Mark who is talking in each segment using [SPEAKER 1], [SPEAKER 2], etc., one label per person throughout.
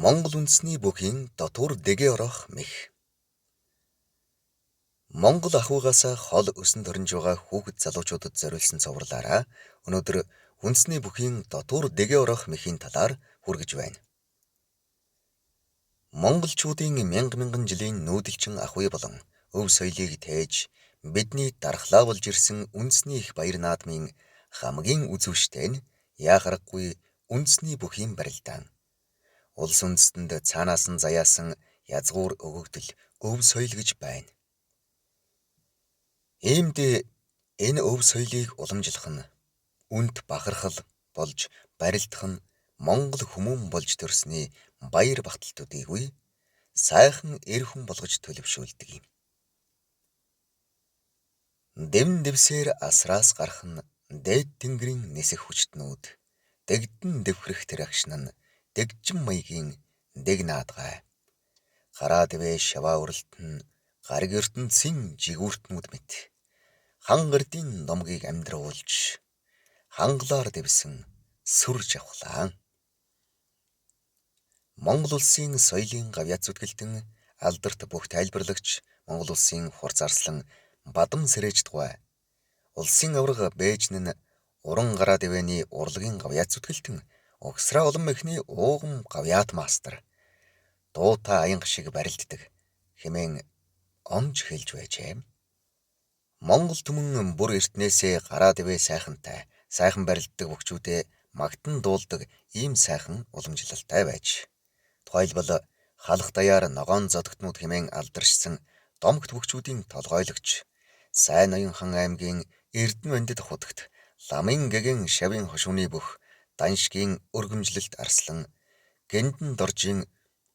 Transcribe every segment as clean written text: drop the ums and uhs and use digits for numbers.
[SPEAKER 1] Монгол үндэсний бүхийн дотуур дэгээ орох мэх. Монгол ахуйгаасаа хол өсөн төрнж байгаа хүүхэд залуучуудад зориулсан цовруулаараа өнөөдөр үндэсний бүхийн дотуур дэгээ орох мэхийн талаар хүргэж байна. Монголчуудын мянган жилийн нүүдэлчин ахуй болон өв соёлыг тээж бидний дархлаа болж ирсэн үндэсний их баяр наадмын хамгийн үзүүштэй нь яахаргагүй үндэсний бүхийн барилдаан. Улс үндэстэнд цаанаас нь заяасан язгуур өгөгдөл өв соёл гэж байна. Иймд энэ өв соёлыг уламжлах нь үнт бахархал болж барилдах нь Монгол хүмүүн болж төрсний баяр багталтуудыгүй сайхан эр хүн болгож төлөвшүүлдэг юм. Дэвн дэвсээр асраас гарах нь дээд тэнгэрийн нисэх хүчтнүүд, дэгдэн дэвхрэх тэр агшин нь дэгжин маягийн дэг наадгай. Гараа дэвэ шаваа уралтн гариг ертөнцийн жигүүртнүүд мэт хангардын номгийг амьдруулж хангалаар дэвсэн сүр жавхлаа. Монгол улсын соёлын гавьяц зүтгэлтэн алдарт бүх тайлбарлагч Монгол улсын хурцаарслан бадам сэрэж тугай улсын авраг бээжн нь уран гараа дэвэний урлагийн гавьяц зүтгэлтэн огсраа улам эхний уугам гавьяат мастер дуутай аянга шиг барилддаг хэмээн онж хэлж байжээ. Монгол түмэн бүр эртнээсээ гараа дэвээ сайхан барилддаг бүхчүүдээ магтан дуулдаг ийм сайхан уламжлалтай байж. Тухайлбал халах даяар ногоон зодогтнууд хэмээн алдаршсан домогт бүхчүүдийн толгойлогч Сайн Ноёнхан аймгийн Эрдэнэбандит хутагт ламын гэгэн шавын хошууны бүх даншгийн өргөмжлөлт арслан гэнтэн доржийн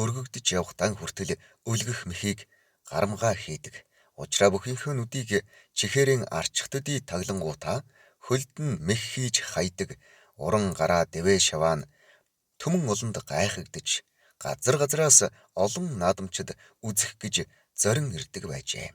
[SPEAKER 1] өргөгдөж явах дан хүртэл өлгөх мэхийг гарамгаа хийдэг. Учраа бүхийнхэн нүдийг чихээрийн арчих төдий таглангуудаа хөлдөн мэх хийж хайдаг уран гараа дэвээ шаваан түмэн олонд гайхагдж газраас олон наадамчид үзэх гэж зорин ирдэг байжээ.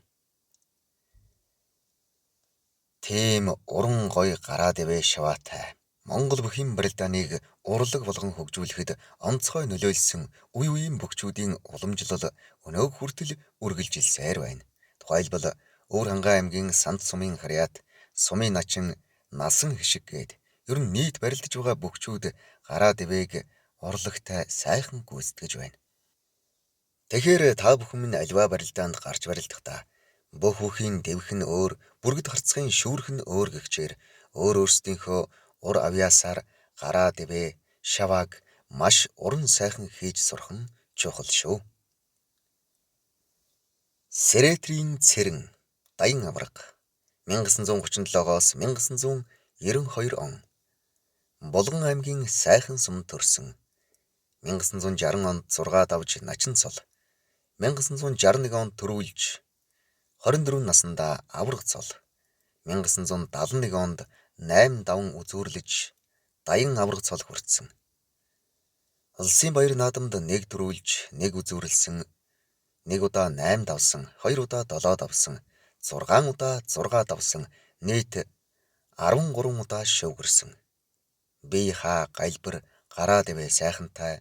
[SPEAKER 1] Тийм уран гой гараа дэвээ шаваатай Монгол бүхийн барилдааныг урлаг болгон хөгжүүлэхэд онцгой нөлөөлсөн үе үеийн бүхчүүдийн уламжлал өнөөг хүртэл үргэлжилсээр байна. Тухайлбал Өвөр Хангай аймгийн Санд сумын харьяат сумын начин насан хишиг гээд ер нь нийт барилдаж байгаа бүхчүүд гараа дэвээг урлагтай сайхан гүйцэтгэж байна. Тэгэхээр та бүхэн минь альва барилдаанд гарч барилдахдаа бүх бүхийн дэвх нь өөр, бүргэд харцгийн шүүрх нь өөр гэгчээр өөр өөрсдийнхөө ур авьяасаар гараа дэвээ шавааг маш уран сайхан хийж сурах нь чухал шүү. Сэрэтрийн цэрэн Даян авраг 1937-оос 1992 он Булган аймгийн Сайхан сумд төрсөн. 1960 онд 6 давж начин цол. 1961 онд төрүүлж 24 наснда авраг цол. 1971 онд 8 даван үзүүрлэж Даян авраг цол хүртсэн. Улсын баяр наадамд нэг төрүүлж, нэг үзүүрлсэн, нэг удаа 8 давсан, 2 удаа 7 давсан, 6 удаа 6 давсан, нийт 13 удаа шөвгөрсөн. Бие хаа галбир гараа дэвээ сайхантай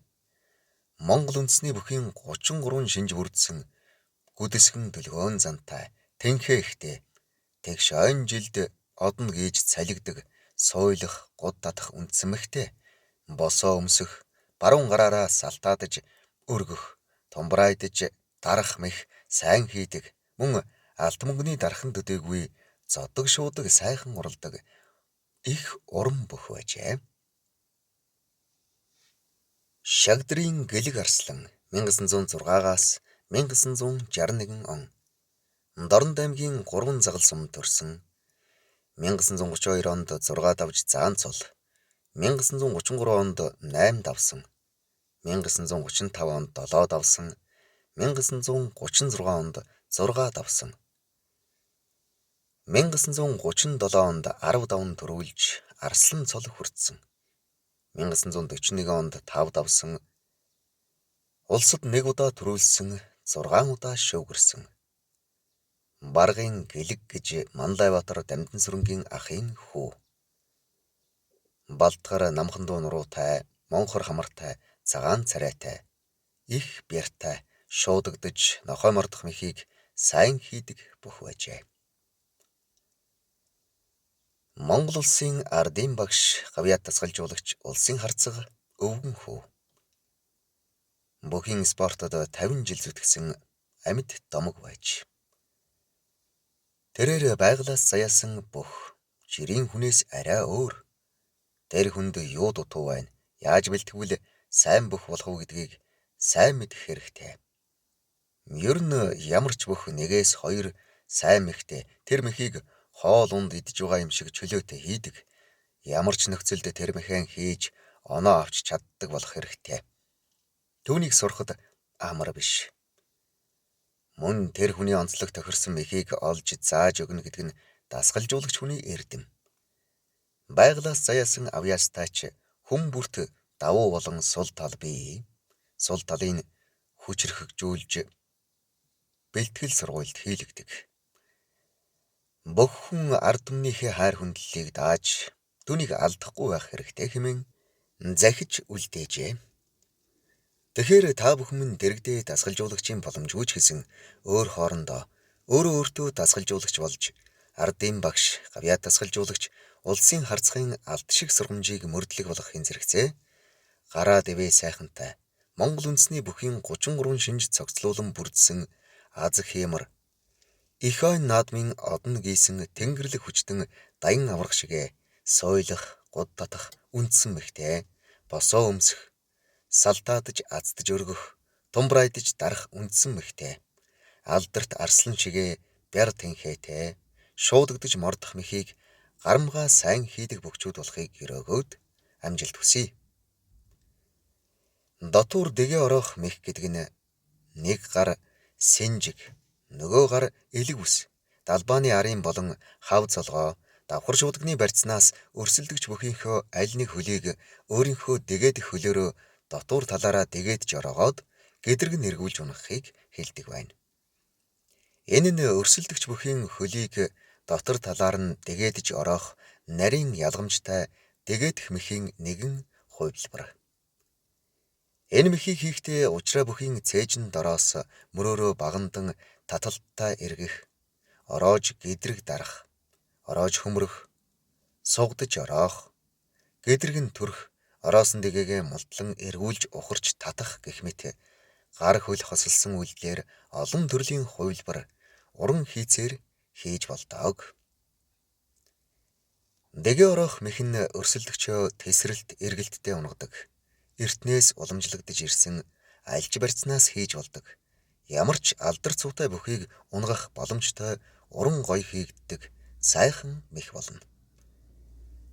[SPEAKER 1] Монгол үндэсний бүхийн 33 шинж бүрдсэн гүдэсгэн төлгөөн зантай тэнхээ ихтэй тэгш ойн жилд одно гээж цалигдаг сойлох гуд татах үндсэн мэгтэй босоо өмсөх баруун гараараа салтаадж өргөх тумбрайдж дарах мэх сайн хийдэг мөн алт мөнгөний дархан төдийгүй зодог шуудаг сайхан уралдаг их уран бүх байжээ. Шагдрын гэлэг арслан 1906-аас 1961 он Дорнод аймгийн 3 загал сумд төрсэн. 1932 онд 6 давж заан цол, 1933 онд 8 давсан, 1935 онд 7 давсан, 1936 онд 6 давсан, 1937 онд 10 давн төрүүлж арслан цол хүртсэн. 1941 онд 5 давсан, улсад 1 удаа төрүүлсэн, 6 удаа шөвгөрсөн. Баргын гэлэг гэж Манлайбаатар Дамжин сүрэнгийн ахын хүү. Балтгар намхан дуу нуруутай, монхор хамартай, цагаан царайтай. их бяртай, шуудагдаж, нохой мордох мэхийг сайн хийдэг бүх байжээ. Монгол улсын ардын багш, гавьяа тасгалжуулагч, улсын харцаг өвгөн хүү. Бүхийн спортод 50 жил зүтгэсэн амьд домог байж. Тэрээр байгалаас заяасан бүх жирийн хүнээс арай өөр. Тэр хүнд юу дутуу байна? Яаж бэлтгэвэл сайн бүх болох уу гэдгийг сайн мэдэх хэрэгтэй. Ер нь ямар ч бүх нэгээс хоёр сайн мэхтэй тэр мэхийг хоол унд идж байгаа юм шиг чөлөөтэй хийдэг. Ямар ч нөхцөлд тэр мэхэн хийж оноо авч чаддаг болох хэрэгтэй. Түүнийг сурахад амар биш. Мөн тэр хүний онцлог тохирсон мэхийг олж зааж өгнө гэдэг нь дасгалжуулагч хүний эрдэм. Байгалаас заяасан авьяастайч хүн бүрт давуу болон сул тал бий. Сул талыг хүчрхэгжүүлж бэлтгэл сургуульд хийлэгдэг. Бүх хүн ард түмнийхээ хайр хүндлэлийг дааж түүнийг алдахгүй байх хэрэгтэй хэмээн захиж үлдээжээ. Тэгэхээр та бүхэн минь дэрэгдээ дасгалжуулагчийн боломжгүй ч гэсэн өөр хоорондоо өөрөө өөртөө дасгалжуулагч болж ардын багш, гавьяа дасгалжуулагч, улсын харцгийн алт шиг сургамжийг мөрдлөг болгохын зэрэгцээ гараа дэвээ сайхантай Монгол үндэсний бүхийн 33 шинж цогцлуулан бүрдсэн аз хиймар их ойн наадмын одон гийсэн тэнгэрлэг хүчтэн даян аврах шигэ сойлох, гуд татах үндсэн мэхтэй босоо өмсөх, салтаадж аздж өргөх, тумбрайдж дарах үндсэн мэхтэй алдарт арслан шигэ бяр тэнхээтэй шуудагдж мордох мэхийг гарамгаа сайн хийдэг бөхчүүд болохыг өрөөгөөд амжилт хүсье. Дотуур дэгээ орох мэх гэдэг нь нэг гар сэнжиг, нөгөө гар элэг ус, далбааны арын болон хав цолгоо, давхар шуудагны барьцнаас өрсөлдөгч бүхийнхөө аль нэг хөлийг өөрийнхөө дэгээд хөлөөрөө дотуур талаараа дэгээд жороогоод гэдрэг нь эргүүлж унахыг хэлдэг байна. Энэ нь өрсөлдөгч бүхийн хөлийг дотор талаар нь дэгээдж ороох нарийн ялгамжтай дэгэдэх мэхийн нэгэн хувилбар. Энэ мэхийг хийхдээ учраа бүхийн цээжин дороос мөрөөрөө багандан таталттай эргэх, ороож гэдрэг дарах, ороож хөмрөх, сугдж ороох, гэдрэг нь төрөх, ороосон дэгээгээ мултлан эргүүлж ухарч татах гэх мэт гар хөл хосолсон үйлдэлээр олон төрлийн хувилбар уран хийцээр хийж болдог. Дэгээ ороох мэх нь өрсөлдөгчөө тесрэлт эргэлттэй унагадаг. Эртнээс уламжлагдж ирсэн альж барьцнаас хийж болдог. Ямар ч алдар цуутай бүхийг унгах боломжтой уран гоё хийгддэг сайхан мэх болно.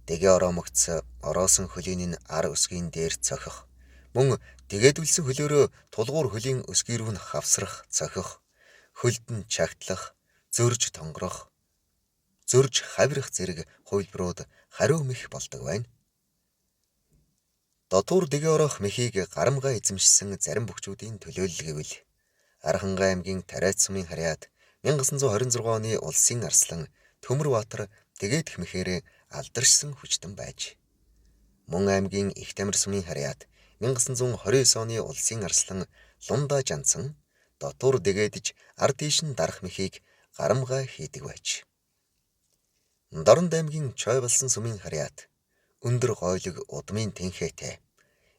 [SPEAKER 1] Дэгээ ороомогц ороосон хөлийн нь ар өсгийн дээр цохих. Мөн дэгээдүүлсэн хөлөөрөө тулгуур хөлийн өсгий рүү нь хавсрах, цохих, хөлд нь чагтлах, зөрж тонгорох, зөрж хавирах зэрэг хувилбарууд хариу мэх болдог байна. Дотуур дэгээ ороох мехийг гарамгаа эзэмшсэн зарим бүхчүүдийн төлөөлөл гэвэл Архангай аймгийн Тариац сумын харьяат 1926 оны улсын арслан Төмөрбаатар дэгэдэх мэхээр алдаршсан хүчтэн байж. Мөн аймгийн Их Тамир сумын харьяат 1929 оны улсын арслан Лундаа жанцсан дотуур дэгэдэж ард тийш нь дарах мехийг гарамгаа хийдэг байж. Дорнод аймгийн Чой болсон сумын харьяат өндөр гойлог удмын тэнхээтэй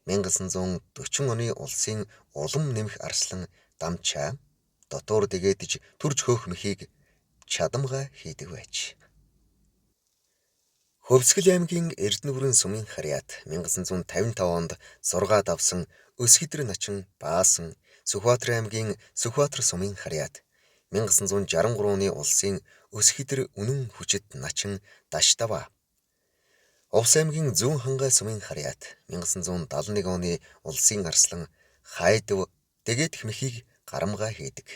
[SPEAKER 1] 1940 оны улсын улам нэмэх арслан Дамчаа дотуур дэгэдэж төрж хөөх мехийг чадамгай хийдэг байж. Хөвсгөл аймгийн Эрдэнэбүрэн сумын харьяат 1955 онд зургаад авсан Өсгийдэр начин Баасан Сүхбаатар аймгийн Сүхбаатар сумын харьяат 1963 оны улсын Өсгийдэр үнэн хүчит начин Даштава Увс аймгийн Зүүн хангай сумын харьяат 1971 оны улсын арслан Хайдав дэгэдэх мехийг гарамгаа хийдэг.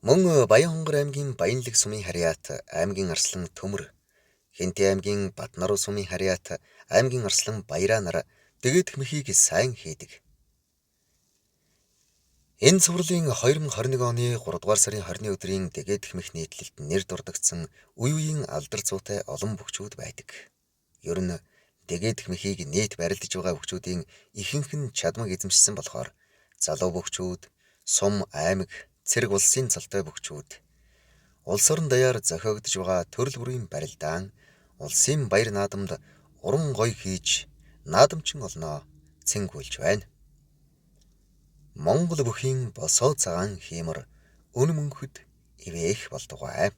[SPEAKER 1] Мөн Баянхонгор аймгийн Баянлаг сумын харьяат аймгийн арслан Төмөр, Хинтээ аймгийн Батнаруу сумын харьяат аймгийн арслан Баяраа нар дэгэдэх мехийг сайн хийдэг. Энэ цувралын 2021 оны 3 дугаар сарын 20-ны өдрийн дэгэдэх мэх нийтлэлд нэр дурдгдсан үе үеийн алдар цуутай олон бүхчүүд байдаг. Ер нь дэгэдэх мехийг нийт барилдаж байгаа бүхчүүдийн ихэнх нь чадмаг эзэмшсэн болохоор залуу бөхчүүд, сум аймаг, цэрэг улсын цалтай бөхчүүд, улс орон даяар зохиогдож байгаа төрөл бүрийн барилдаан, улсын баяр наадамд уран гоё хийж наадамчин олноо цэнгүүлж байна. Монгол бүхийн босоо цагаан хиймэр өн мөнхөд ивээх болдугай.